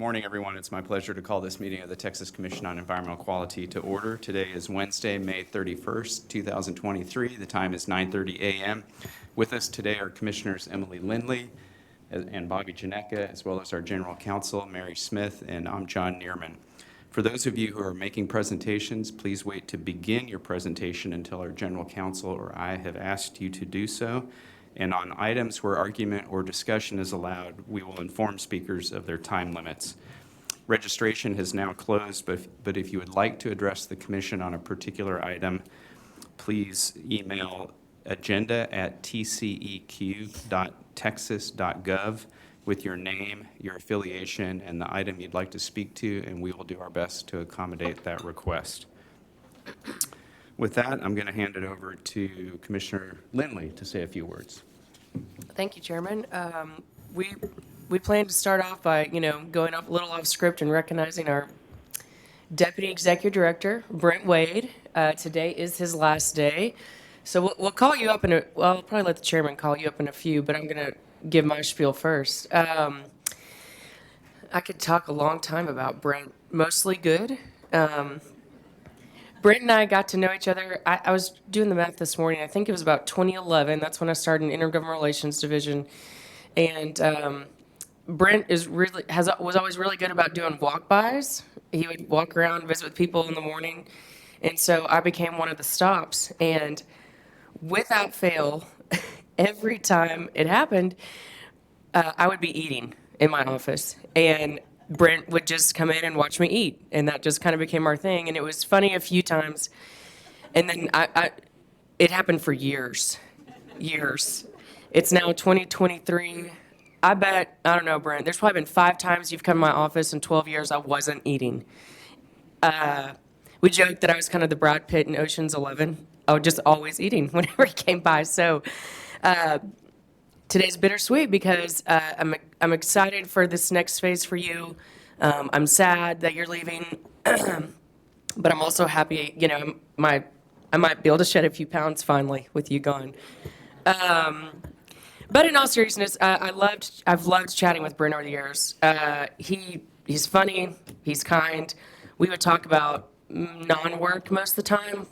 Morning, everyone. It's my pleasure to call this meeting of the Texas Commission on Environmental Quality to order. Today is Wednesday, May 31st, 2023. The time is 9:30 a.m. With us today are Commissioners Emily Lindley and Bobby Janecka, as well as our General Counsel, Mary Smith, and I'm John Neerman. For those of you who are making presentations, please wait to begin your presentation until our General Counsel or I have asked you to do so. And on items where argument or discussion is allowed, we will inform speakers of their time limits. Registration has now closed, but if you would like to address the commission on a particular item, please email agenda@tceq.texas.gov with your name, your affiliation, and the item you'd like to speak to, and we will do our best to accommodate that request. With that, I'm going to hand it over to Commissioner Lindley to say a few words. Thank you, Chairman. We plan to start off by, going a little off script and recognizing our Deputy Executive Director, Brent Wade. Today is his last day. So we'll call you up I'll probably let the chairman call you up in a few, but I'm going to give my spiel first. I could talk a long time about Brent, mostly good. Brent and I got to know each other. I was doing the math this morning. I think it was about 2011. That's when I started in Intergovernmental Relations Division. And Brent was always really good about doing walk-bys. He would walk around, visit with people in the morning. And so I became one of the stops. And without fail, every time it happened, I would be eating in my office. And Brent would just come in and watch me eat, and that just kind of became our thing. And it was funny a few times, and then it happened for years. It's now 2023. I don't know, Brent, there's probably been 5 times you've come to my office in 12 years I wasn't eating. We joked that I was kind of the Brad Pitt in Ocean's 11. I was just always eating whenever he came by. So today's bittersweet because I'm excited for this next phase for you. I'm sad that you're leaving, but I'm also happy. I might be able to shed a few pounds finally with you gone. But in all seriousness, I've loved chatting with Brent over the years. He's funny. He's kind. We would talk about non-work most of the time,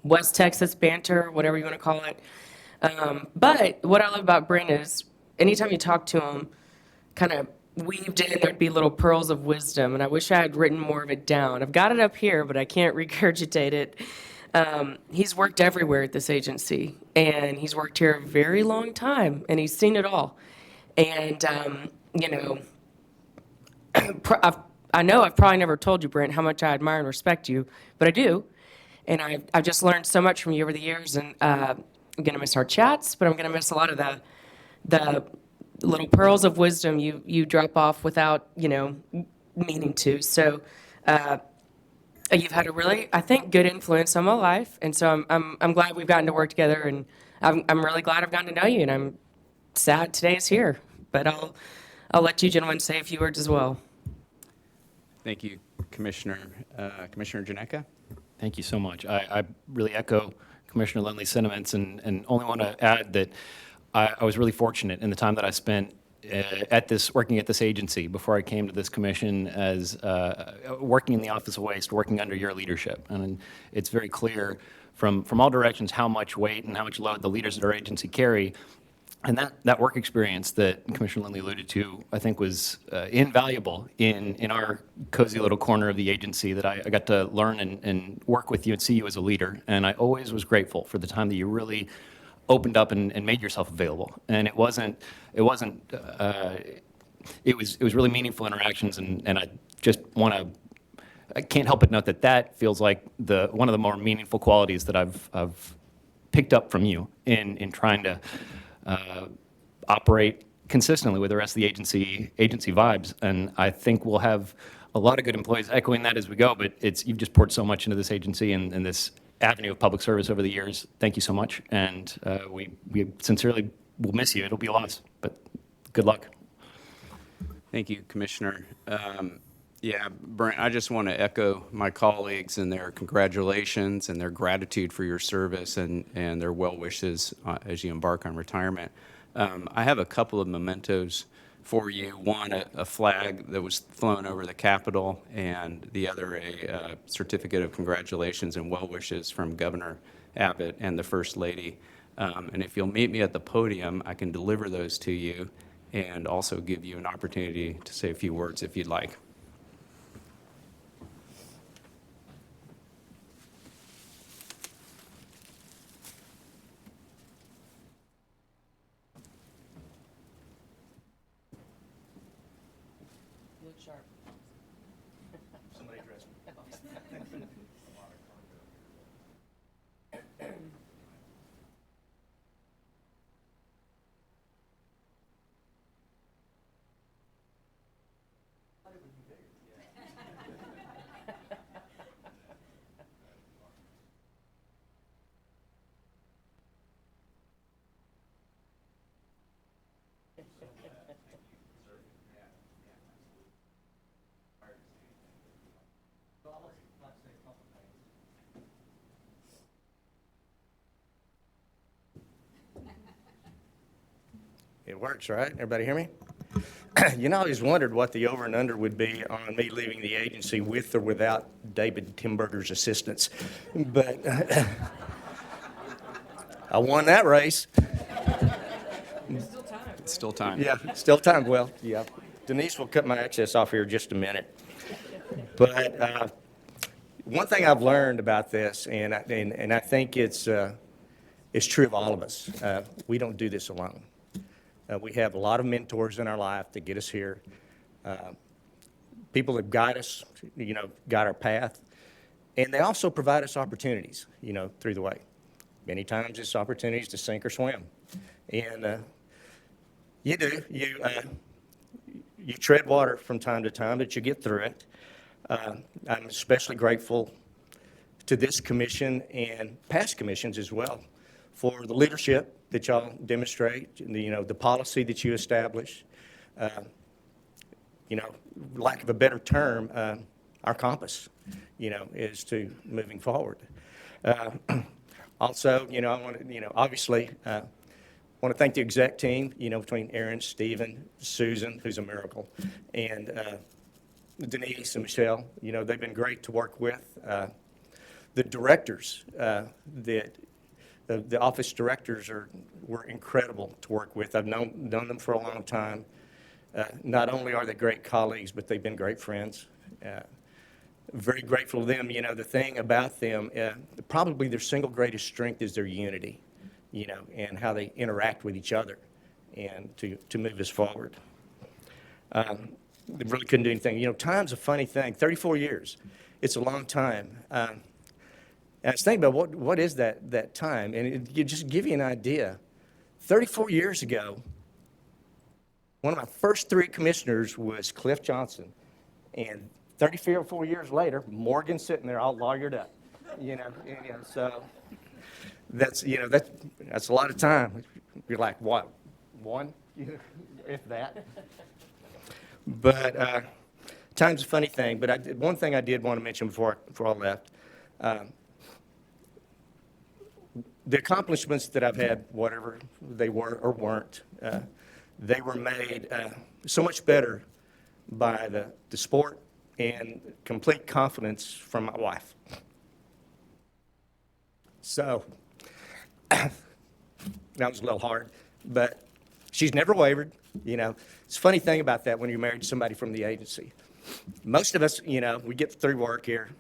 West Texas banter, whatever you want to call it. But what I love about Brent is anytime you talk to him, kind of weaved in, there'd be little pearls of wisdom. And I wish I had written more of it down. I've got it up here, but I can't regurgitate it. He's worked everywhere at this agency, and he's worked here a very long time, and he's seen it all. And, I know I've probably never told you, Brent, how much I admire and respect you, but I do. And I've just learned so much from you over the years, and I'm going to miss our chats, but I'm going to miss a lot of the little pearls of wisdom you drop off without, meaning to. So you've had a really, I think, good influence on my life, and so I'm glad we've gotten to work together, and I'm really glad I've gotten to know you, and I'm sad today is here, but I'll let you gentlemen say a few words as well. Thank you, Commissioner. Commissioner Janecka? Thank you so much. I really echo Commissioner Lindley's sentiments and only want to add that I was really fortunate in the time that I spent working at this agency before I came to this commission as working in the Office of Waste, working under your leadership. And it's very clear from all directions how much weight and how much load the leaders at our agency carry. And that work experience that Commissioner Lindley alluded to, I think, was invaluable in our cozy little corner of the agency that I got to learn and work with you and see you as a leader. And I always was grateful for the time that you really opened up and made yourself available. And it was really meaningful interactions. And I just I can't help but note that feels like one of the more meaningful qualities that I've picked up from you in trying to operate consistently with the rest of the agency vibes. And I think we'll have a lot of good employees echoing that as we go, but you've just poured so much into this agency and this avenue of public service over the years. Thank you so much. And we sincerely will miss you. It'll be a loss, but good luck. Thank you, Commissioner. Brent, I just want to echo my colleagues and their congratulations and their gratitude for your service and their well wishes as you embark on retirement. I have a couple of mementos for you. One, a flag that was flown over the Capitol, and the other, a certificate of congratulations and well wishes from Governor Abbott and the First Lady. And if you'll meet me at the podium, I can deliver those to you and also give you an opportunity to say a few words if you'd like. Look sharp. Somebody dress me. It works, right? Everybody hear me? You know, I always wondered what the over and under would be on me leaving the agency with or without David Timberger's assistance. But I won that race. It's still time. Yeah, still time. Well, yeah. Denise will cut my access off here in just a minute. But one thing I've learned about this, and I think it's true of all of us, we don't do this alone. We have a lot of mentors in our life that get us here. People that guide us, guide our path. And they also provide us opportunities, through the way. Many times it's opportunities to sink or swim. And you do. You tread water from time to time, but you get through it. I'm especially grateful to this commission and past commissions as well for the leadership that y'all demonstrate, the policy that you establish. Lack of a better term, our compass, is to moving forward. Also, I want to, obviously, want to thank the exec team, between Aaron, Stephen, Susan, who's a miracle, and Denise and Michelle. They've been great to work with. The directors the office directors were incredible to work with. I've known them for a long time. Not only are they great colleagues, but they've been great friends. Very grateful to them. The thing about them, probably their single greatest strength is their unity, and how they interact with each other and to move us forward. They really couldn't do anything. Time's a funny thing. 34 years. It's a long time. And I was thinking about what is that time, and it just give you an idea. 34 years ago, one of my first three commissioners was Cliff Johnson, and 34 years later, Morgan's sitting there all lawyered up. So that's that's a lot of time. You're like, what, one, if that. But time's a funny thing. But one thing I did want to mention before I left. The accomplishments that I've had, whatever they were or weren't, they were made so much better by the sport and complete confidence from my wife. So that was a little hard, but she's never wavered. It's a funny thing about that when you're married to somebody from the agency. Most of us, we get through work here.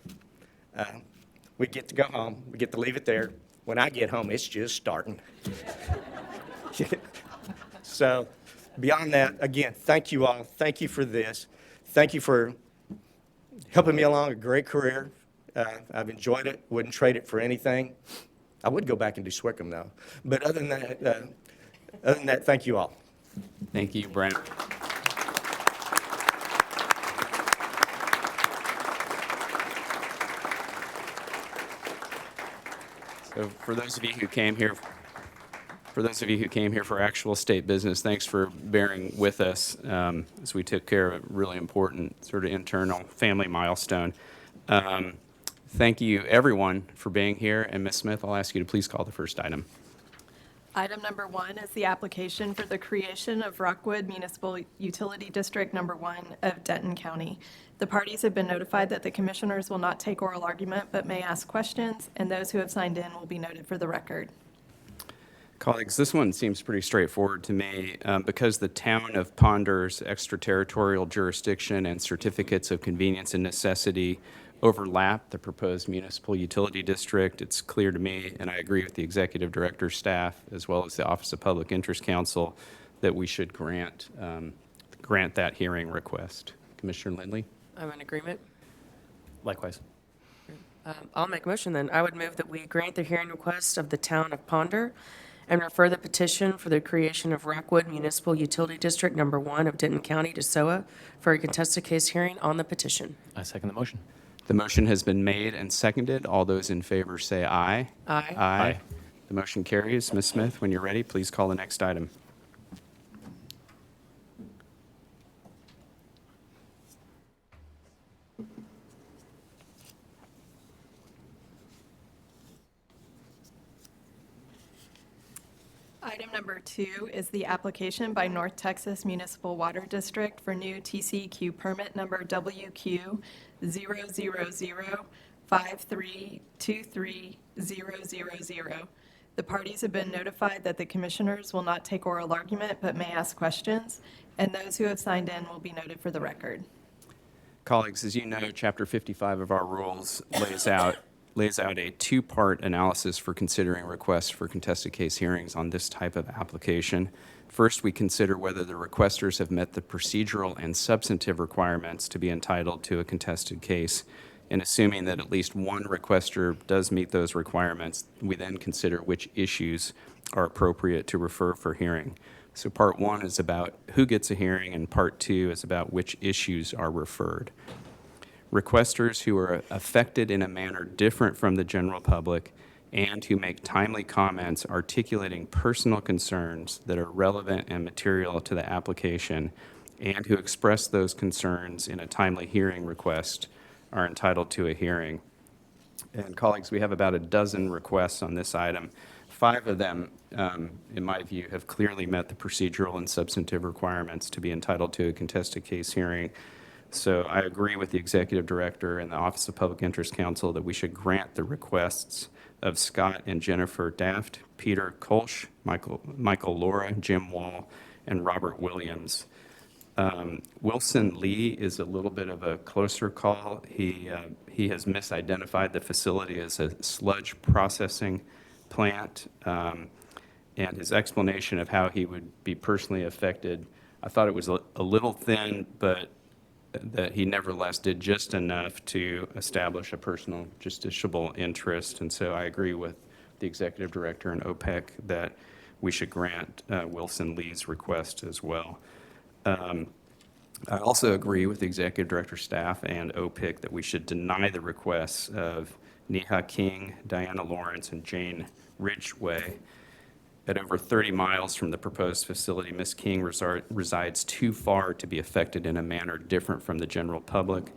We get to go home. We get to leave it there. When I get home, it's just starting. So beyond that, again, thank you all. Thank you for this. Thank you for helping me along a great career. I've enjoyed it. Wouldn't trade it for anything. I would go back and do Swickham, though. But other than that, thank you all. Thank you, Brent. So for those of you who came here for actual state business, thanks for bearing with us as we took care of a really important sort of internal family milestone. Thank you, everyone, for being here. And Ms. Smith, I'll ask you to please call the first item. Item number 1 is the application for the creation of Rockwood Municipal Utility District Number 1 of Denton County. The parties have been notified that the commissioners will not take oral argument but may ask questions, and those who have signed in will be noted for the record. Colleagues, this one seems pretty straightforward to me. Because the town of Ponder's extraterritorial jurisdiction and certificates of convenience and necessity overlap the proposed municipal utility district, it's clear to me, and I agree with the executive director's staff, as well as the Office of Public Interest Counsel, that we should grant that hearing request. Commissioner Lindley? I'm in agreement. Likewise. I'll make a motion then. I would move that we grant the hearing request of the town of Ponder and refer the petition for the creation of Rockwood Municipal Utility District Number 1 of Denton County to SOA for a contested case hearing on the petition. I second the motion. The motion has been made and seconded. All those in favor say aye. Aye. Aye. The motion carries. Ms. Smith, when you're ready, please call the next item. Item number 2 is the application by North Texas Municipal Water District for new TCEQ permit number WQ 00053230000. The parties have been notified that the commissioners will not take oral argument but may ask questions, and those who have signed in will be noted for the record. Colleagues, as you know, Chapter 55 of our rules lays out a two-part analysis for considering requests for contested case hearings on this type of application. First, we consider whether the requesters have met the procedural and substantive requirements to be entitled to a contested case. And assuming that at least one requester does meet those requirements, we then consider which issues are appropriate to refer for hearing. So part 1 is about who gets a hearing, and part 2 is about which issues are referred. Requesters who are affected in a manner different from the general public and who make timely comments articulating personal concerns that are relevant and material to the application and who express those concerns in a timely hearing request are entitled to a hearing. And colleagues, we have about a dozen requests on this item. 5 of them, in my view, have clearly met the procedural and substantive requirements to be entitled to a contested case hearing. So I agree with the executive director and the Office of Public Interest Counsel that we should grant the requests of Scott and Jennifer Daft, Peter Kolsch, Michael Laura, Jim Wall, and Robert Williams. Wilson Lee is a little bit of a closer call. He has misidentified the facility as a sludge processing plant, and his explanation of how he would be personally affected, I thought it was a little thin, but that he nevertheless did just enough to establish a personal justiciable interest. And so I agree with the executive director and OPEC that we should grant Wilson Lee's request as well. I also agree with the executive director's staff and OPIC that we should deny the requests of Neha King, Diana Lawrence, and Jane Ridgway. At over 30 miles from the proposed facility, Ms. King resides too far to be affected in a manner different from the general public.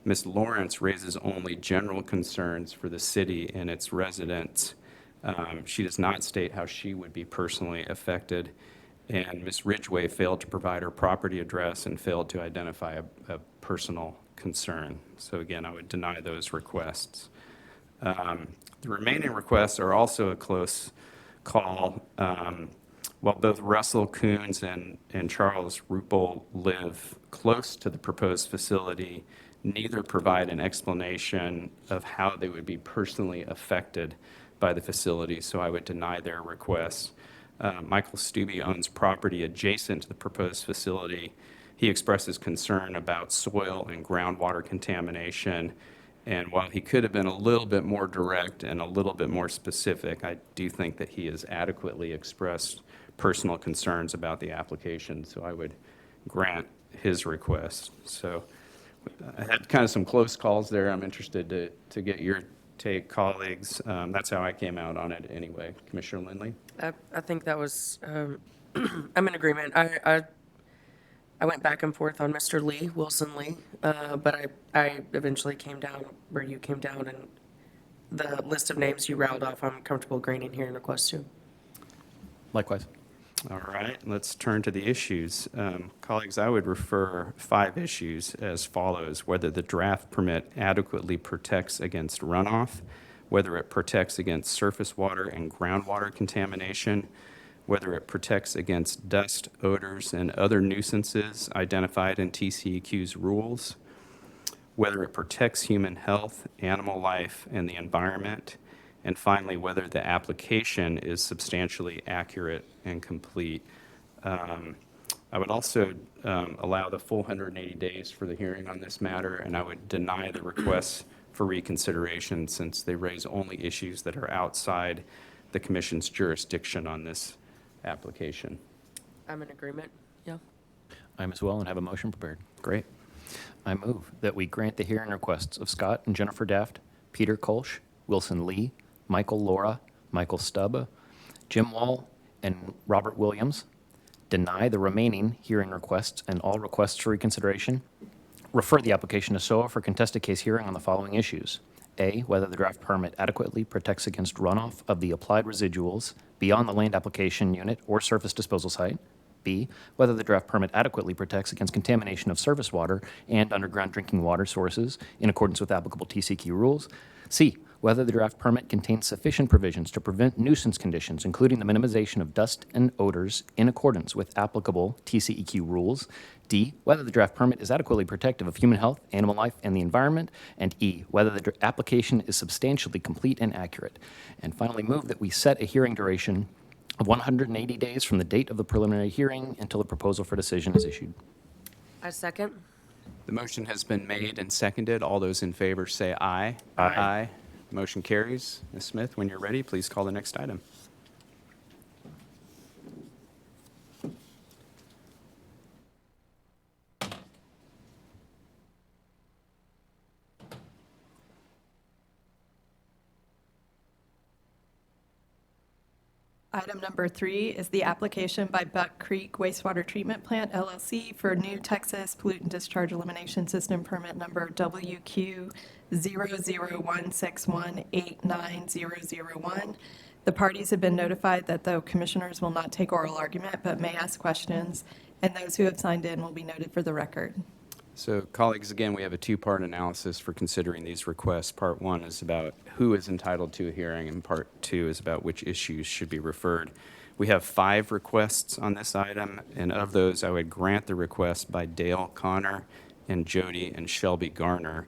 Ms. Lawrence raises only general concerns for the city and its residents. She does not state how she would be personally affected. And Ms. Ridgway failed to provide her property address and failed to identify a personal concern. So again, I would deny those requests. The remaining requests are also a close call. While both Russell Coons and Charles Ruppel live close to the proposed facility, neither provide an explanation of how they would be personally affected by the facility, so I would deny their requests. Michael Stubbe owns property adjacent to the proposed facility. He expresses concern about soil and groundwater contamination. And while he could have been a little bit more direct and a little bit more specific, I do think that he has adequately expressed personal concerns about the application, so I would grant his request. So I had kind of some close calls there. I'm interested to get your take, colleagues. That's how I came out on it anyway. Commissioner Lindley? I think that was, I'm in agreement. I went back and forth on Mr. Lee, Wilson Lee, but I eventually came down where you came down, and the list of names you rattled off, I'm comfortable granting hearing request to. Likewise. All right, let's turn to the issues. Colleagues, I would refer 5 issues as follows: whether the draft permit adequately protects against runoff, whether it protects against surface water and groundwater contamination, whether it protects against dust, odors, and other nuisances identified in TCEQ's rules, whether it protects human health, animal life, and the environment, and finally, whether the application is substantially accurate and complete. I would also allow the full 180 days for the hearing on this matter, and I would deny the requests for reconsideration since they raise only issues that are outside the commission's jurisdiction on this application. I'm in agreement. Yeah. I'm as well and have a motion prepared. Great. I move that we grant the hearing requests of Scott and Jennifer Daft, Peter Kolsch, Wilson Lee, Michael Laura, Michael Stubb, Jim Wall, and Robert Williams. Deny the remaining hearing requests and all requests for reconsideration. Refer the application to SOA for contested case hearing on the following issues. A, whether the draft permit adequately protects against runoff of the applied residuals beyond the land application unit or surface disposal site. B, whether the draft permit adequately protects against contamination of surface water and underground drinking water sources in accordance with applicable TCEQ rules. C, whether the draft permit contains sufficient provisions to prevent nuisance conditions, including the minimization of dust and odors in accordance with applicable TCEQ rules. D, whether the draft permit is adequately protective of human health, animal life, and the environment. And E, whether the application is substantially complete and accurate. And finally, move that we set a hearing duration of 180 days from the date of the preliminary hearing until a proposal for decision is issued. I second. The motion has been made and seconded. All those in favor say aye. Aye. Motion carries. Ms. Smith, when you're ready, please call the next item. Item number 3 is the application by Buck Creek Wastewater Treatment Plant LLC for new Texas Pollutant Discharge Elimination System permit number WQ 00161890001. The parties have been notified that the commissioners will not take oral argument but may ask questions, and those who have signed in will be noted for the record. So colleagues, again, we have a 2-part analysis for considering these requests. Part 1 is about who is entitled to a hearing, and Part 2 is about which issues should be referred. We have 5 requests on this item, and of those, I would grant the request by Dale Connor and Jody and Shelby Garner.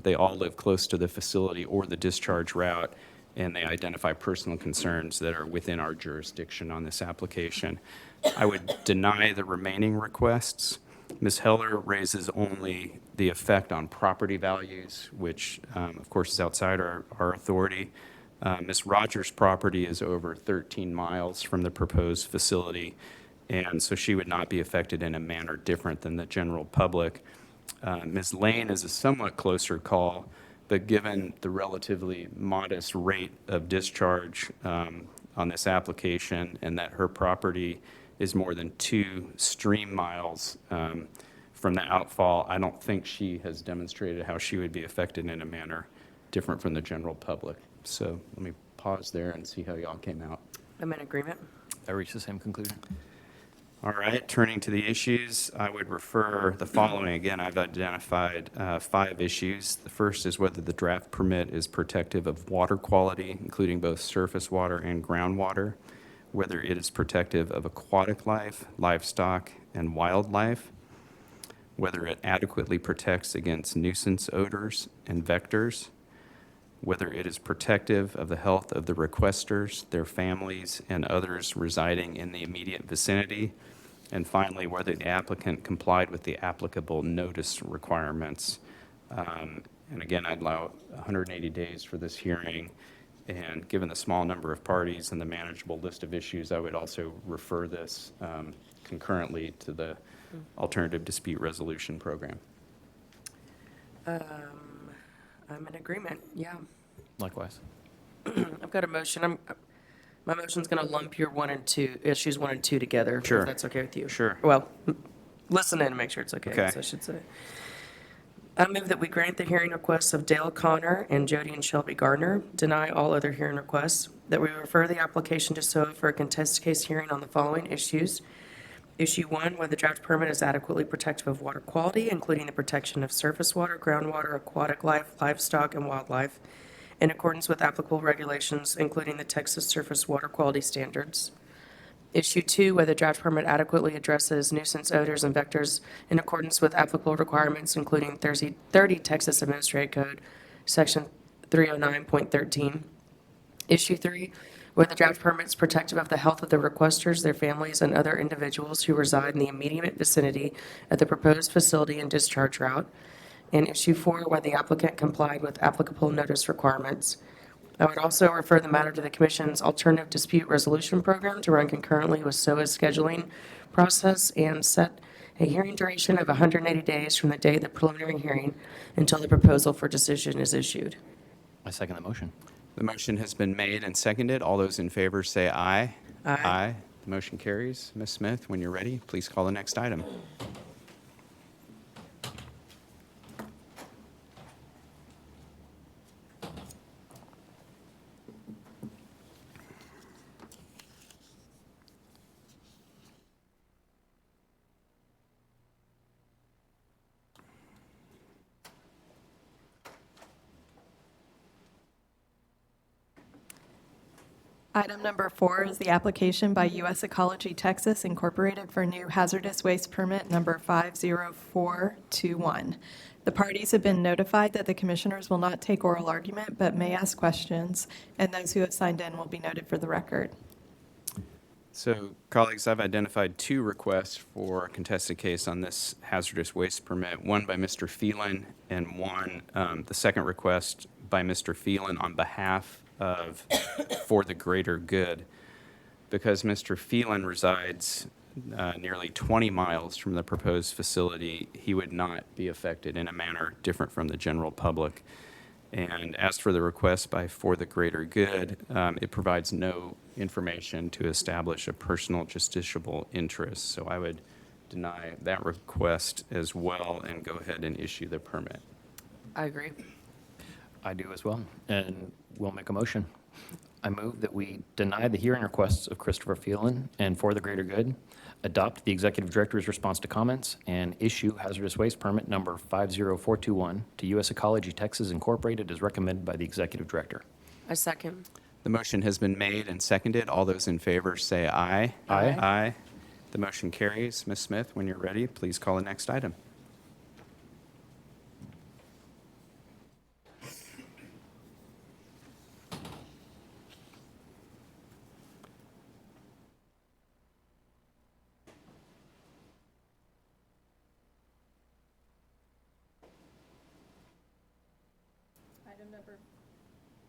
They all live close to the facility or the discharge route, and they identify personal concerns that are within our jurisdiction on this application. I would deny the remaining requests. Ms. Heller raises only the effect on property values, which, of course, is outside our authority. Ms. Rogers' property is over 13 miles from the proposed facility, and so she would not be affected in a manner different than the general public. Ms. Lane is a somewhat closer call, but given the relatively modest rate of discharge on this application and that her property is more than 2 stream miles from the outfall, I don't think she has demonstrated how she would be affected in a manner different from the general public. So let me pause there and see how y'all came out. I'm in agreement. I reach the same conclusion. All right, turning to the issues, I would refer the following. Again, I've identified 5 issues. The first is whether the draft permit is protective of water quality, including both surface water and groundwater, whether it is protective of aquatic life, livestock, and wildlife, whether it adequately protects against nuisance odors and vectors, whether it is protective of the health of the requesters, their families, and others residing in the immediate vicinity, and finally, whether the applicant complied with the applicable notice requirements. And again, I'd allow 180 days for this hearing. And given the small number of parties and the manageable list of issues, I would also refer this concurrently to the Alternative Dispute Resolution Program. I'm in agreement. Yeah. Likewise. I've got a motion. My motion's going to lump your issues 1 and 2 together. Sure. If that's okay with you. Sure. Well, listen in and make sure it's okay. Okay. I should say. I move that we grant the hearing requests of Dale Connor and Jody and Shelby Gardner, deny all other hearing requests, that we refer the application to SOA for a contested case hearing on the following issues. Issue 1, whether the draft permit is adequately protective of water quality, including the protection of surface water, groundwater, aquatic life, livestock, and wildlife, in accordance with applicable regulations, including the Texas Surface Water Quality Standards. Issue 2, whether the draft permit adequately addresses nuisance odors and vectors in accordance with applicable requirements, including 30 Texas Administrative Code, Section 309.13. Issue 3, whether the draft permit is protective of the health of the requesters, their families, and other individuals who reside in the immediate vicinity of the proposed facility and discharge route. And issue 4, whether the applicant complied with applicable notice requirements. I would also refer the matter to the Commission's Alternative Dispute Resolution Program to run concurrently with SOA's scheduling process and set a hearing duration of 180 days from the day of the preliminary hearing until the proposal for decision is issued. I second the motion. The motion has been made and seconded. All those in favor say aye. Aye. The motion carries. Ms. Smith, when you're ready, please call the next item. Item number 4 is the application by U.S. Ecology Texas Incorporated for new hazardous waste permit number 50421. The parties have been notified that the commissioners will not take oral argument but may ask questions, and those who have signed in will be noted for the record. So, colleagues, I've identified 2 requests for a contested case on this hazardous waste permit, one by Mr. Phelan and one, the second request by Mr. Phelan on behalf of For the Greater Good. Because Mr. Phelan resides nearly 20 miles from the proposed facility, he would not be affected in a manner different from the general public. And as for the request by For the Greater Good, it provides no information to establish a personal justiciable interest. So I would deny that request as well and go ahead and issue the permit. I agree. I do as well, and we'll make a motion. I move that we deny the hearing requests of Christopher Phelan and For the Greater Good, adopt the executive director's response to comments, and issue hazardous waste permit number 50421 to U.S. Ecology Texas Incorporated as recommended by the executive director. I second. The motion has been made and seconded. All those in favor say aye. Aye. Aye. The motion carries. Ms. Smith, when you're ready, please call the next item.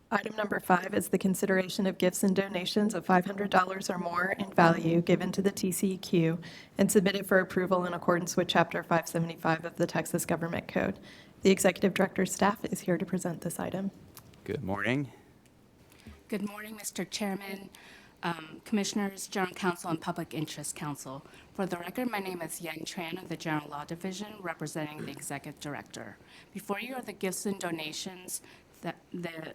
Item number 5 is the consideration of gifts and donations of $500 or more in value given to the TCEQ and submitted for approval in accordance with Chapter 575 of the Texas Government Code. The Executive Director's staff is here to present this item. Good morning. Good morning, Mr. Chairman, Commissioners, General Counsel, and Public Interest Counsel. For the record, my name is Yen Tran of the General Law Division, representing the Executive Director. Before you are the gifts and donations that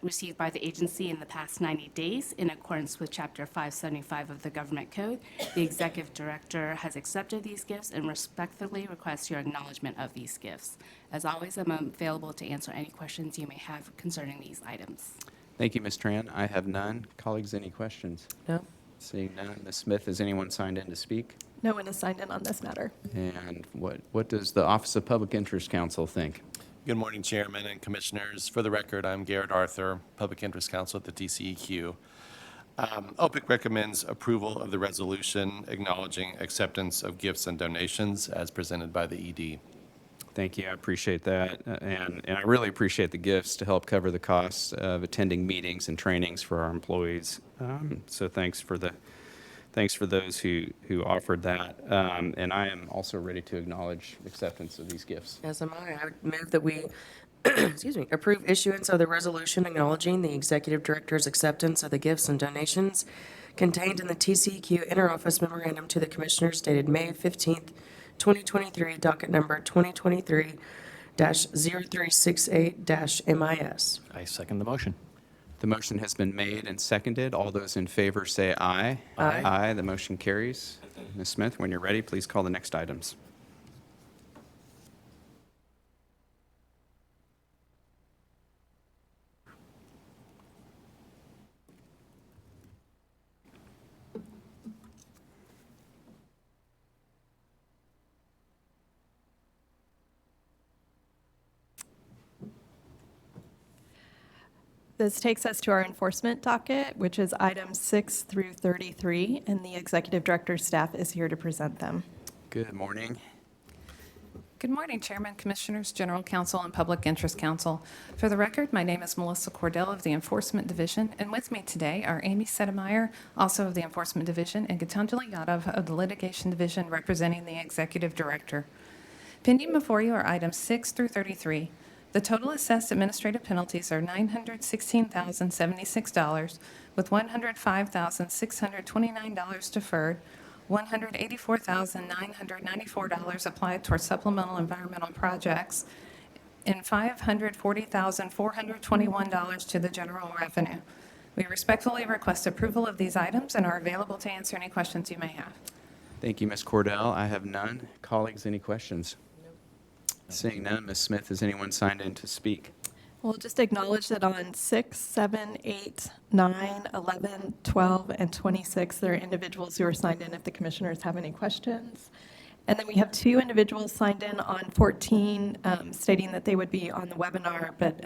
received by the agency in the past 90 days in accordance with Chapter 575 of the Government Code. The Executive Director has accepted these gifts and respectfully requests your acknowledgement of these gifts. As always, I'm available to answer any questions you may have concerning these items. Thank you, Ms. Tran. I have none. Colleagues, any questions? No? Seeing none. Ms. Smith, has anyone signed in to speak? No one has signed in on this matter. And what does the Office of Public Interest Counsel think? Good morning, Chairman and Commissioners. For the record, I'm Garrett Arthur, Public Interest Counsel at the TCEQ. OPIC recommends approval of the resolution acknowledging acceptance of gifts and donations as presented by the ED. Thank you. I appreciate that. And I really appreciate the gifts to help cover the costs of attending meetings and trainings for our employees. So thanks for those who offered that. And I am also ready to acknowledge acceptance of these gifts. As am I. I would move that we, excuse me, approve issuance of the resolution acknowledging the Executive Director's acceptance of the gifts and donations contained in the TCEQ Interoffice Memorandum to the Commissioners dated May 15th, 2023, docket number 2023-1 2023-0368-MIS. I second the motion. The motion has been made and seconded. All those in favor say aye. Aye. Aye, the motion carries. Ms. Smith, when you're ready, please call the next items. This takes us to our enforcement docket, which is items 6 through 33, and the executive director's staff is here to present them. Good morning. Good morning, Chairman, Commissioners, General Counsel, and Public Interest Counsel. For the record, my name is Melissa Cordell of the Enforcement Division, and with me today are Amy Sedemeyer, also of the Enforcement Division, and Gitanjali Yadav of the Litigation Division, representing the Executive Director. Pending before you are items 6 through 33. The total assessed administrative penalties are $916,076, with $105,629 deferred, $184,994 applied towards supplemental environmental projects, and $540,421 to the general revenue. We respectfully request approval of these items and are available to answer any questions you may have. Thank you, Ms. Cordell. I have none. Colleagues, any questions? Seeing none, Ms. Smith, has anyone signed in to speak? We'll just acknowledge that on 6, 7, 8, 9, 11, 12, and 26, there are individuals who are signed in if the commissioners have any questions. And then we have 2 individuals signed in on 14 stating that they would be on the webinar, but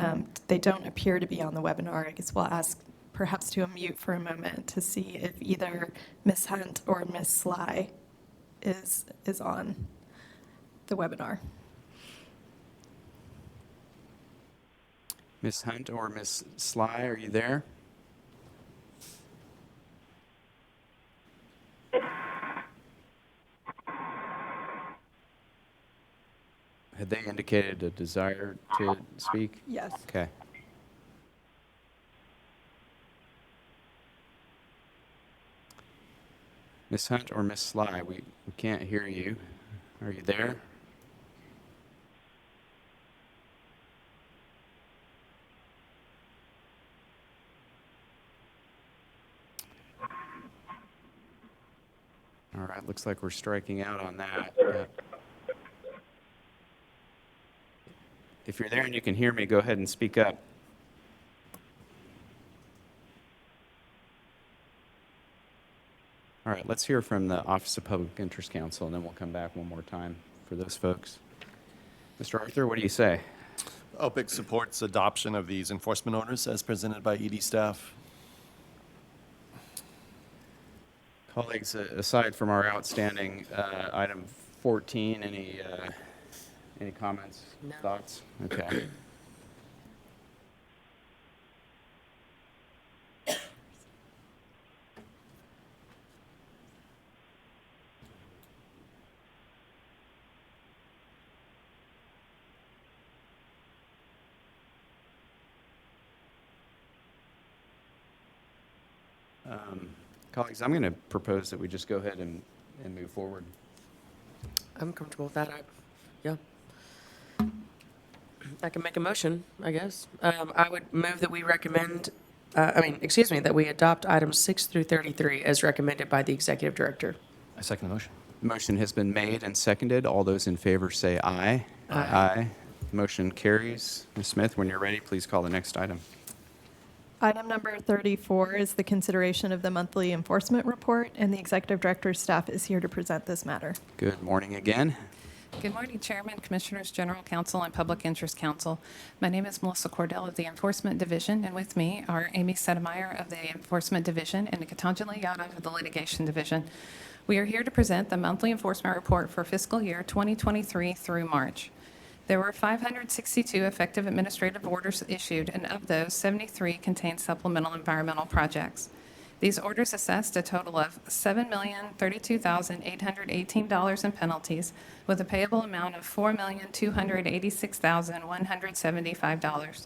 they don't appear to be on the webinar. I guess we'll ask perhaps to unmute for a moment to see if either Ms. Hunt or Ms. Sly is on the webinar. Ms. Hunt or Ms. Sly, are you there? Had they indicated a desire to speak? Yes. Okay. Ms. Hunt or Ms. Sly, we can't hear you. Are you there? All right, looks like we're striking out on that. If you're there and you can hear me, go ahead and speak up. All right, let's hear from the Office of Public Interest Counsel, and then we'll come back one more time for those folks. Mr. Arthur, what do you say? OPIC supports adoption of these enforcement orders as presented by ED staff. Colleagues, aside from our outstanding item 14, any comments, No. thoughts? Okay. Colleagues, I'm going to propose that we just go ahead and move forward. I'm comfortable with that. Yeah. I can make a motion, I guess. I would move that we recommend, that we adopt items 6 through 33 as recommended by the executive director. I second the motion. The motion has been made and seconded. All those in favor say aye. Aye. Motion carries. Ms. Smith, when you're ready, please call the next item. Item number 34 is the consideration of the monthly enforcement report, and the executive director's staff is here to present this matter. Good morning again. Good morning, Chairman, Commissioners, General Counsel, and Public Interest Counsel. My name is Melissa Cordell of the Enforcement Division, and with me are Amy Sedemeyer of the Enforcement Division and Gitanjali Yadav of the Litigation Division. We are here to present the monthly enforcement report for fiscal year 2023 through March. There were 562 effective administrative orders issued, and of those, 73 contained supplemental environmental projects. These orders assessed a total of $7,032,818 in penalties, with a payable amount of $4,286,175.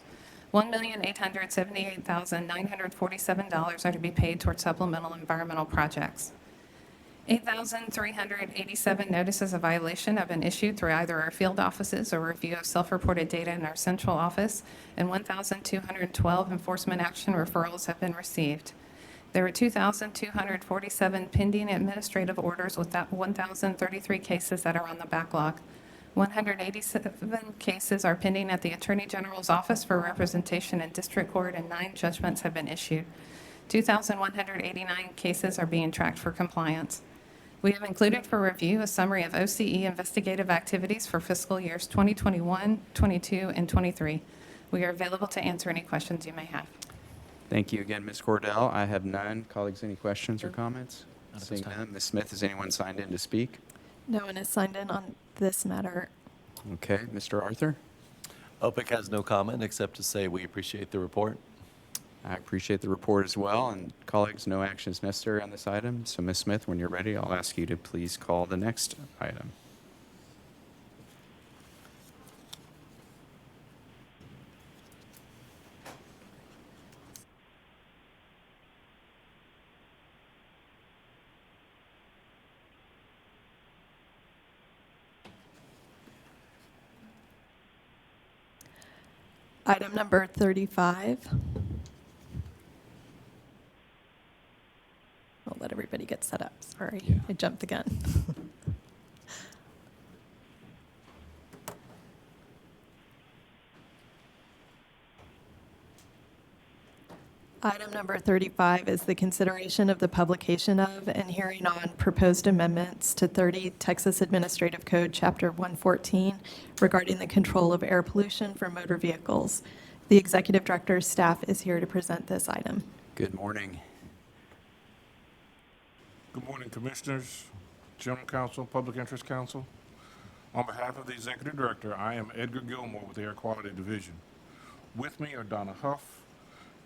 $1,878,947 are to be paid toward supplemental environmental projects. 8,387 notices of violation have been issued through either our field offices or review of self-reported data in our central office, and 1,212 enforcement action referrals have been received. There were 2,247 pending administrative orders with 1,033 cases that are on the backlog. 187 cases are pending at the Attorney General's office for representation in district court, and 9 judgments have been issued. 2,189 cases are being tracked for compliance. We have included for review a summary of OCE investigative activities for fiscal years 2021, 22, and 23. We are available to answer any questions you may have. Thank you again, Ms. Cordell. I have none. Colleagues, any questions or comments? Not at this Seeing time. none. Ms. Smith, is anyone signed in to speak? No one is signed in on this matter. Okay, Mr. Arthur? OPIC has no comment except to say we appreciate the report. I appreciate the report as well, and colleagues, no action is necessary on this item. So Ms. Smith, when you're ready, I'll ask you to please call the next item. Item number 35. I'll let everybody get set up. Sorry, I jumped the gun. Item number 35 is the consideration of the publication of and hearing on proposed amendments to 30 Texas Administrative Code, Chapter 114, regarding the control of air pollution from motor vehicles. The Executive Director's staff is here to present this item. Good morning. Good morning, Commissioners, General Counsel, Public Interest Counsel. On behalf of the Executive Director, I am Edgar Gilmore with the Air Quality Division. With me are Donna Huff,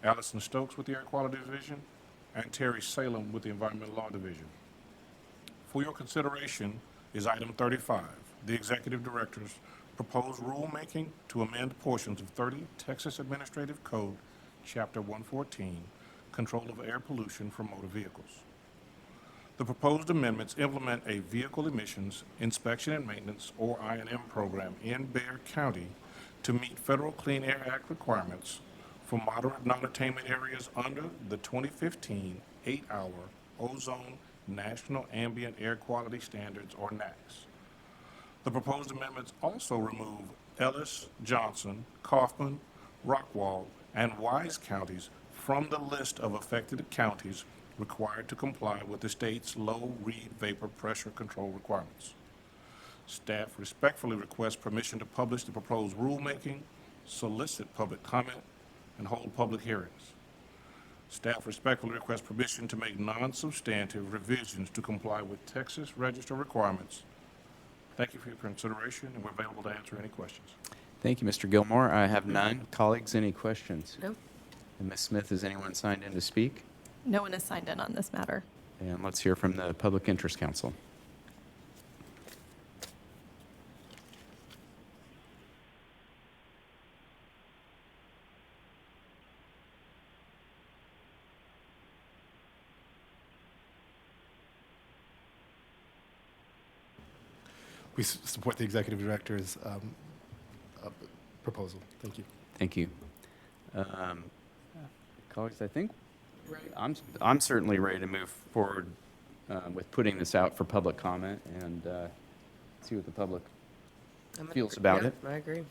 Allison Stokes with the Air Quality Division, and Terry Salem with the Environmental Law Division. For your consideration is item 35, the Executive Director's proposed rulemaking to amend portions of 30 Texas Administrative Code, Chapter 114, Control of Air Pollution from Motor Vehicles. The proposed amendments implement a Vehicle Emissions Inspection and Maintenance, or I&M program in Bexar County to meet Federal Clean Air Act requirements for moderate non-attainment areas under the 2015 8-hour Ozone National Ambient Air Quality Standards, or NAAQS. The proposed amendments also remove Ellis, Johnson, Kaufman, Rockwall, and Wise counties from the list of affected counties required to comply with the state's low Reid vapor pressure control requirements. Staff respectfully requests permission to publish the proposed rulemaking, solicit public comment, and hold public hearings. Staff respectfully requests permission to make non-substantive revisions to comply with Texas Register requirements. Thank you for your consideration, and we're available to answer any questions. Thank you, Mr. Gilmore. I have none. Colleagues, any questions? No? And Ms. Smith, is anyone signed in to speak? No one is signed in on this matter. And let's hear from the Public Interest Council. We support the executive director's proposal. Thank you. Thank you. Colleagues, I think I'm certainly ready to move forward with putting this out for public comment and see what the public feels about it. I agree.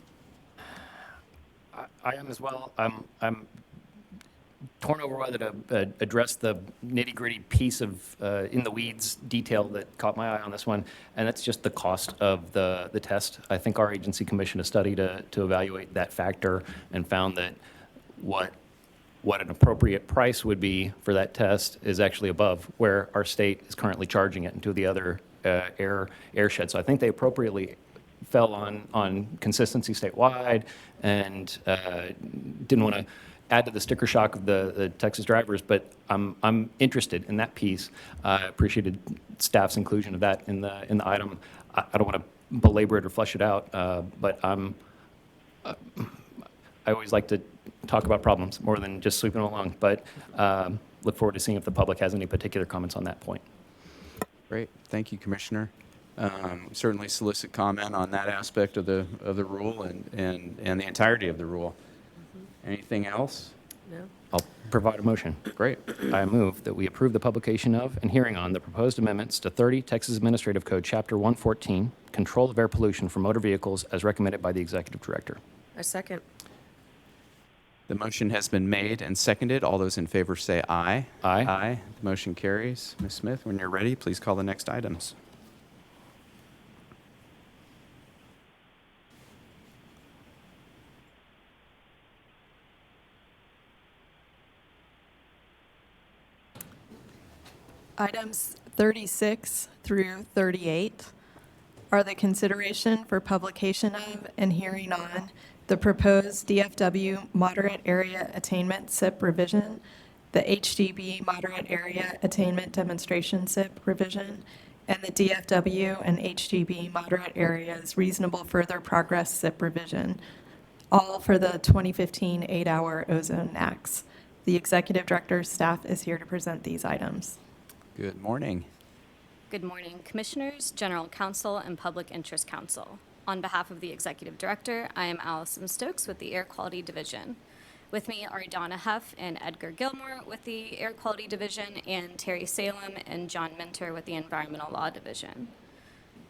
I am as well. I'm torn over whether to address the nitty-gritty piece of in the weeds detail that caught my eye on this one, and that's just the cost of the test. I think our agency commissioned a study to evaluate that factor and found that what an appropriate price would be for that test is actually above where our state is currently charging it into the other airshed. So I think they appropriately fell on consistency statewide and didn't want to add to the sticker shock of the Texas drivers, but I'm interested in that piece. I appreciated staff's inclusion of that in the item. I don't want to belabor it or flesh it out, but I always like to talk about problems more than just sweeping them along, but look forward to seeing if the public has any particular comments on that point. Great. Thank you, Commissioner. Certainly solicit comment on that aspect of the rule and the entirety of the rule. Anything else? No? I'll provide a motion. Great. I move that we approve the publication of and hearing on the proposed amendments to 30 Texas Administrative Code, Chapter 114, Control of Air Pollution from Motor Vehicles, as recommended by the Executive Director. A second. The motion has been made and seconded. All those in favor say aye. Aye. Aye. The motion carries. Ms. Smith, when you're ready, please call the next items. Items 36 through 38 are the consideration for publication of and hearing on the proposed DFW Moderate Area Attainment SIP revision, the HDB Moderate Area Attainment Demonstration SIP revision, and the DFW and HDB Moderate Areas Reasonable Further Progress SIP revision, all for the 2015 8-hour ozone NACs. The Executive Director's staff is here to present these items. Good morning. Good morning, Commissioners, General Counsel, and Public Interest Counsel. On behalf of the Executive Director, I am Allison Stokes with the Air Quality Division. With me are Donna Huff and Edgar Gilmore with the Air Quality Division, and Terry Salem and John Minter with the Environmental Law Division.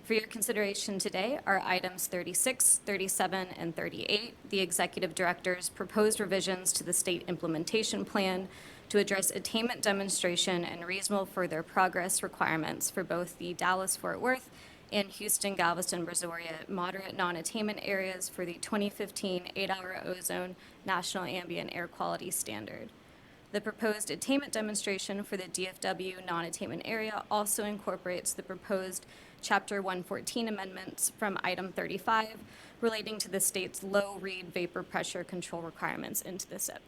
For your consideration today are items 36, 37, and 38, the Executive Director's proposed revisions to the State Implementation Plan to address attainment demonstration and reasonable further progress requirements for both the Dallas-Fort Worth and Houston-Galveston-Brazoria moderate non-attainment areas for the 2015 8-hour ozone National Ambient Air Quality Standard. The proposed attainment demonstration for the DFW non-attainment area also incorporates the proposed Chapter 114 amendments from item 35 relating to the state's low Reid vapor pressure control requirements into the SIP.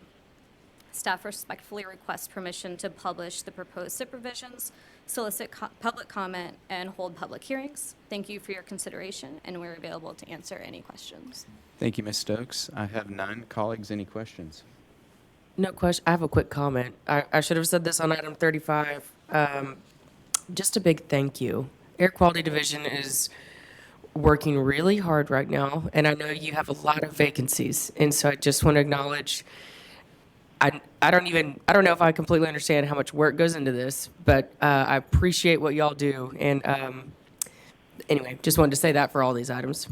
Staff respectfully requests permission to publish the proposed SIP revisions, solicit public comment, and hold public hearings. Thank you for your consideration, and we're available to answer any questions. Thank you, Ms. Stokes. I have none. Colleagues, any questions? No question. I have a quick comment. I should have said this on item 35. Just a big thank you. Air Quality Division is working really hard right now, and I know you have a lot of vacancies, and so I just want to acknowledge. I don't know if I completely understand how much work goes into this, but I appreciate what y'all do. And anyway, just wanted to say that for all these items.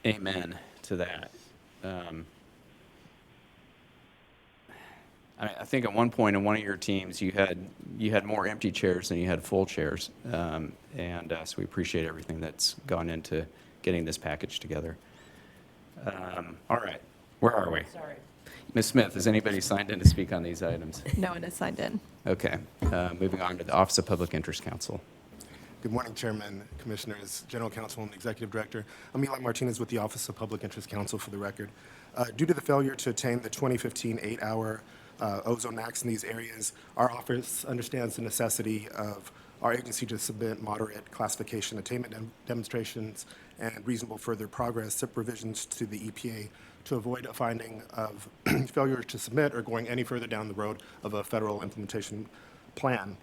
Amen to that. I think at one point in one of your teams, you had more empty chairs than you had full chairs. So we appreciate everything that's gone into getting this package together. All right. Where are we? Sorry. Ms. Smith, has anybody signed in to speak on these items? No one has signed in. Okay. Moving on to the Office of Public Interest Counsel. Good morning, Chairman, Commissioners, General Counsel, and Executive Director. I'm Eli Martinez with the Office of Public Interest Counsel for the record. Due to the failure to attain the 2015 8-hour ozone NACs in these areas, our office understands the necessity of our agency to submit moderate classification attainment demonstrations and reasonable further progress SIP revisions to the EPA to avoid a finding of failure to submit or going any further down the road of a federal implementation plan.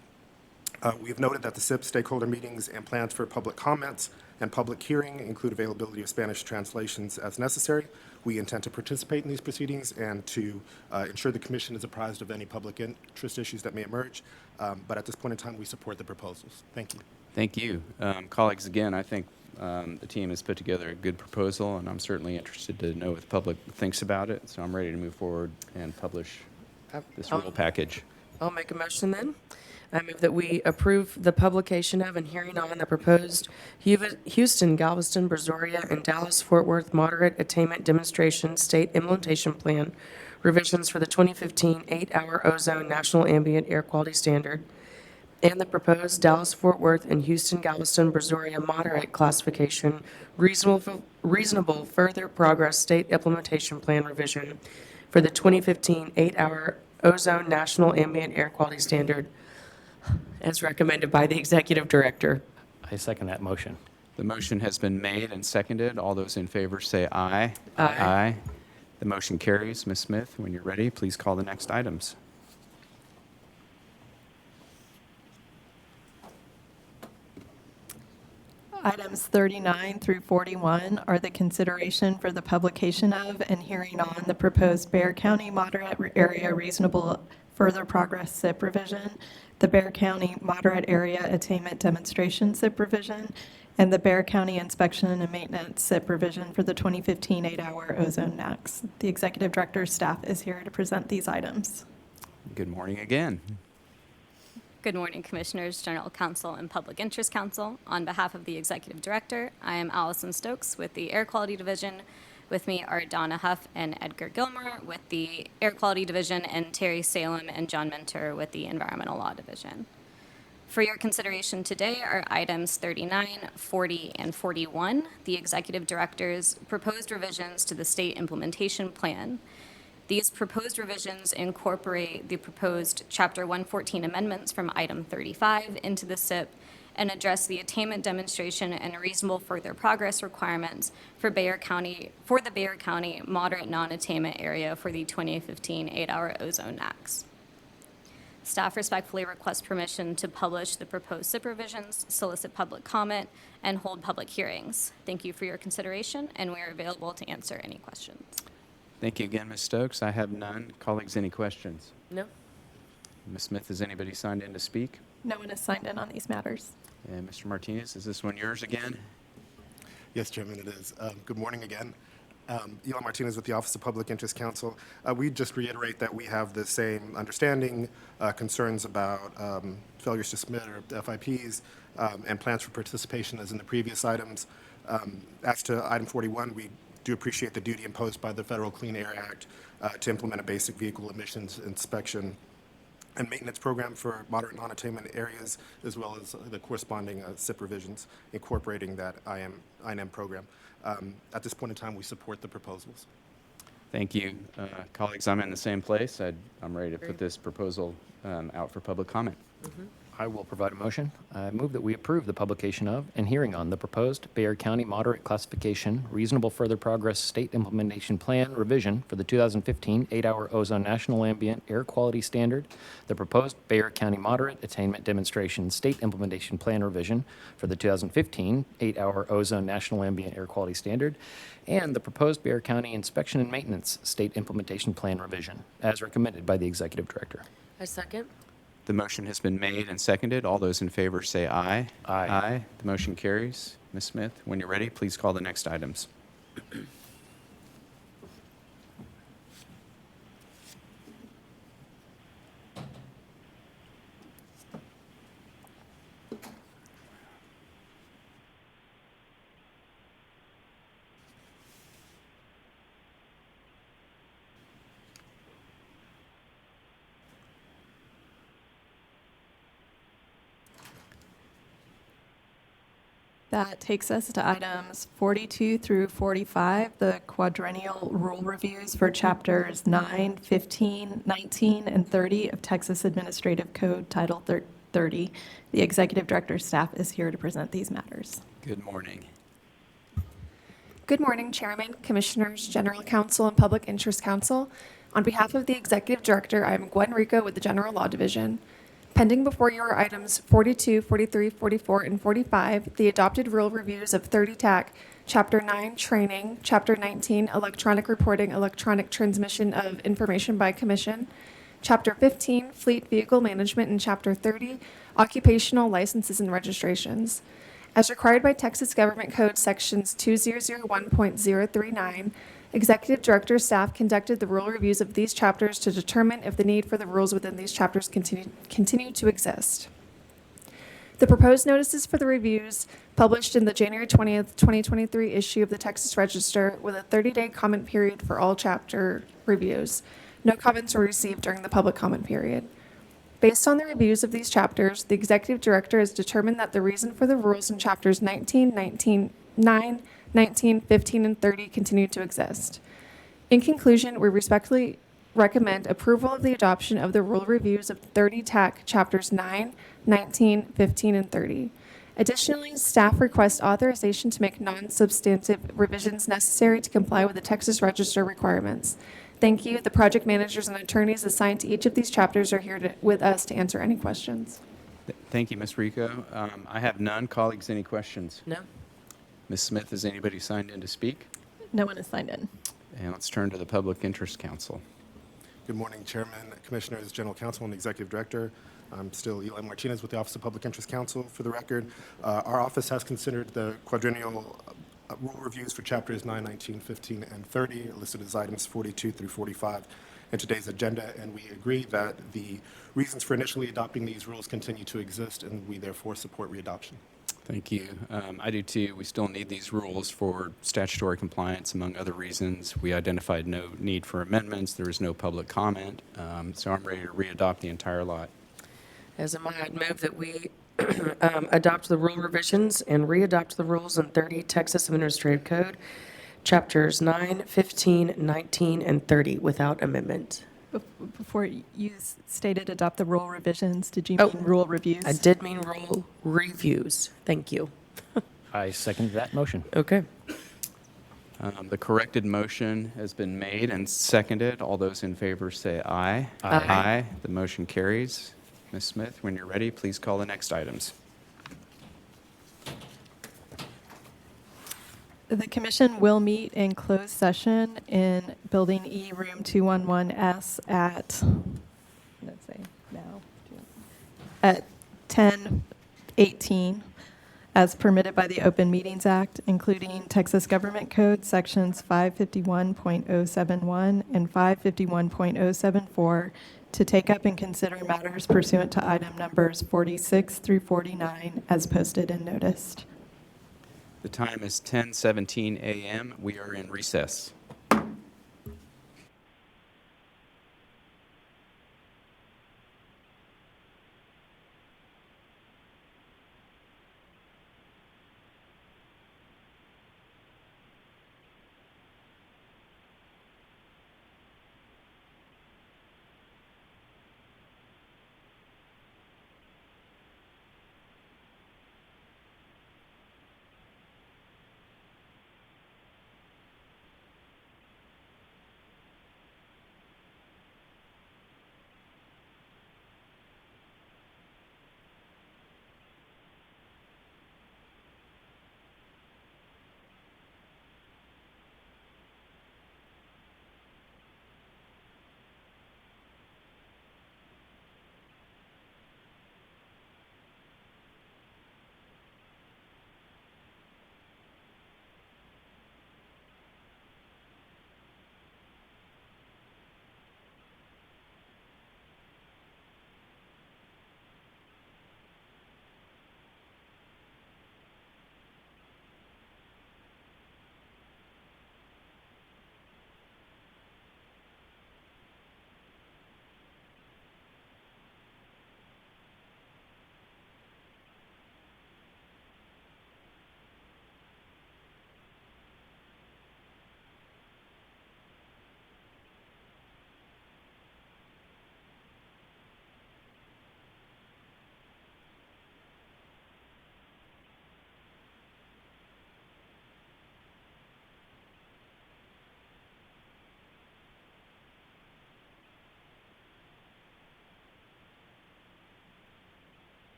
We have noted that the SIP stakeholder meetings and plans for public comments and public hearing include availability of Spanish translations as necessary. We intend to participate in these proceedings and to ensure the Commission is apprised of any public interest issues that may emerge. But at this point in time, we support the proposals. Thank you. Thank you. Colleagues, again, I think the team has put together a good proposal, and I'm certainly interested to know what the public thinks about it. So I'm ready to move forward and publish this rule package. I'll make a motion then. I move that we approve the publication of and hearing on the proposed Houston, Galveston, Brazoria, and Dallas-Fort Worth Moderate Attainment Demonstration State Implementation Plan revisions for the 2015 8-hour ozone National Ambient Air Quality Standard, and the proposed Dallas-Fort Worth and Houston, Galveston, Brazoria Moderate Classification Reasonable Further Progress State Implementation Plan revision for the 2015 8-hour ozone National Ambient Air Quality Standard, as recommended by the Executive Director. I second that motion. The motion has been made and seconded. All those in favor say aye. Aye. Aye. The motion carries. Ms. Smith, when you're ready, please call the next items. Items 39 through 41 are the consideration for the publication of and hearing on the proposed Bear County Moderate Area Reasonable Further Progress SIP revision, the Bear County Moderate Area Attainment Demonstration SIP revision, and the Bear County Inspection and Maintenance SIP revision for the 2015 8-hour ozone NACS. The Executive Director's staff is here to present these items. Good morning again. Good morning, Commissioners, General Counsel, and Public Interest Counsel. On behalf of the Executive Director, I am Allison Stokes with the Air Quality Division. With me are Donna Huff and Edgar Gilmore with the Air Quality Division, and Terry Salem and John Mentor with the Environmental Law Division. For your consideration today are items 39, 40, and 41, the Executive Director's proposed revisions to the State Implementation Plan. These proposed revisions incorporate the proposed Chapter 114 amendments from item 35 into the SIP and address the attainment demonstration and reasonable further progress requirements for the Bexar County moderate non-attainment area for the 2015 8-hour ozone NACS. Staff respectfully request permission to publish the proposed SIP revisions, solicit public comment, and hold public hearings. Thank you for your consideration, and we are available to answer any questions. Thank you again, Ms. Stokes. I have none. Colleagues, any questions? No? Ms. Smith, has anybody signed in to speak? No one has signed in on these matters. And Mr. Martinez, is this one yours again? Yes, Chairman, it is. Good morning again. Eli Martinez with the Office of Public Interest Counsel. We just reiterate that we have the same understanding, concerns about failures to submit or FIPs, and plans for participation as in the previous items. As to item 41, we do appreciate the duty imposed by the Federal Clean Air Act to implement a basic vehicle emissions inspection and maintenance program for moderate non-attainment areas, as well as the corresponding SIP revisions incorporating that INM program. At this point in time, we support the proposals. Thank you. Colleagues, I'm in the same place. I'm ready to put this proposal out for public comment. I will provide a motion. I move that we approve the publication of and hearing on the proposed Bexar County Moderate Classification Reasonable Further Progress State Implementation Plan revision for the 2015 8-hour ozone national ambient air quality standard, the proposed Bexar County Moderate Attainment Demonstration State Implementation Plan revision for the 2015 8-hour ozone national ambient air quality standard, and the proposed Bexar County Inspection and Maintenance State Implementation Plan revision, as recommended by the Executive Director. I second. The motion has been made and seconded. All those in favor say aye. Aye. Aye. The motion carries. Ms. Smith, when you're ready, please call the next items. That takes us to items 42 through 45, the quadrennial rule reviews for chapters 9, 15, 19, and 30 of Texas Administrative Code Title 30. The Executive Director's staff is here to present these matters. Good morning. Good morning, Chairman, Commissioners, General Counsel, and Public Interest Counsel. On behalf of the Executive Director, I am Gwen Rico with the General Law Division. Pending before you are items 42, 43, 44, and 45, the adopted rule reviews of 30 TAC, Chapter 9, Training, Chapter 19, Electronic Reporting, Electronic Transmission of Information by Commission, Chapter 15, Fleet Vehicle Management, and Chapter 30, Occupational Licenses and Registrations. As required by Texas Government Code Sections 2001.039, Executive Director staff conducted the rule reviews of these chapters to determine if the need for the rules within these chapters continue to exist. The proposed notices for the reviews published in the January 20th, 2023 issue of the Texas Register with a 30-day comment period for all chapter reviews. No comments were received during the public comment period. Based on the reviews of these chapters, the Executive Director has determined that the reason for the rules in chapters 19, 9, 19, 15, and 30 continue to exist. In conclusion, we respectfully recommend approval of the adoption of the rule reviews of 30 TAC chapters 9, 19, 15, and 30. Additionally, staff requests authorization to make non-substantive revisions necessary to comply with the Texas Register requirements. Thank you. The project managers and attorneys assigned to each of these chapters are here with us to answer any questions. Thank you, Ms. Rico. I have none. Colleagues, any questions? No? Ms. Smith, has anybody signed in to speak? No one has signed in. And let's turn to the Public Interest Council. Good morning, Chairman, Commissioners, General Counsel, and Executive Director. I'm still Eli Martinez with the Office of Public Interest Counsel. For the record, our office has considered the quadrennial rule reviews for chapters 9, 19, 15, and 30, listed as items 42 through 45 in today's agenda, and we agree that the reasons for initially adopting these rules continue to exist, and we therefore support readoption. Thank you. I do too. We still need these rules for statutory compliance, among other reasons. We identified no need for amendments. There was no public comment. So I'm ready to readopt the entire lot. As am I, I'd move that we adopt the rule revisions and readopt the rules in 30 Texas Administrative Code, Chapters 9, 15, 19, and 30 without amendment. Before you stated adopt the rule revisions, did you Oh, mean rule reviews? I did mean rule reviews. Thank you. I second that motion. Okay. The corrected motion has been made and seconded. All those in favor say aye. Aye. The motion carries. Ms. Smith, when you're ready, please call the next items. The commission will meet in closed session in Building E, Room 211S at, let's say, now, at 10:18, as permitted by the Open Meetings Act, including Texas Government Code Sections 551.071 and 551.074, to take up and consider matters pursuant to item numbers 46 through 49 as posted and noticed. The time is 10:17 a.m. We are in recess.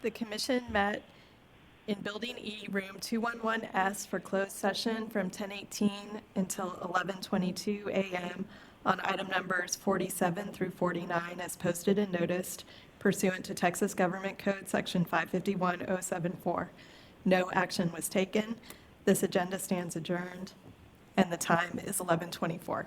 The commission met in Building E, Room 211S for closed session from 10:18 until 11:22 a.m. on item numbers 47 through 49 as posted and noticed pursuant to Texas Government Code Section 551074. No action was taken. This agenda stands adjourned, and the time is 11:24.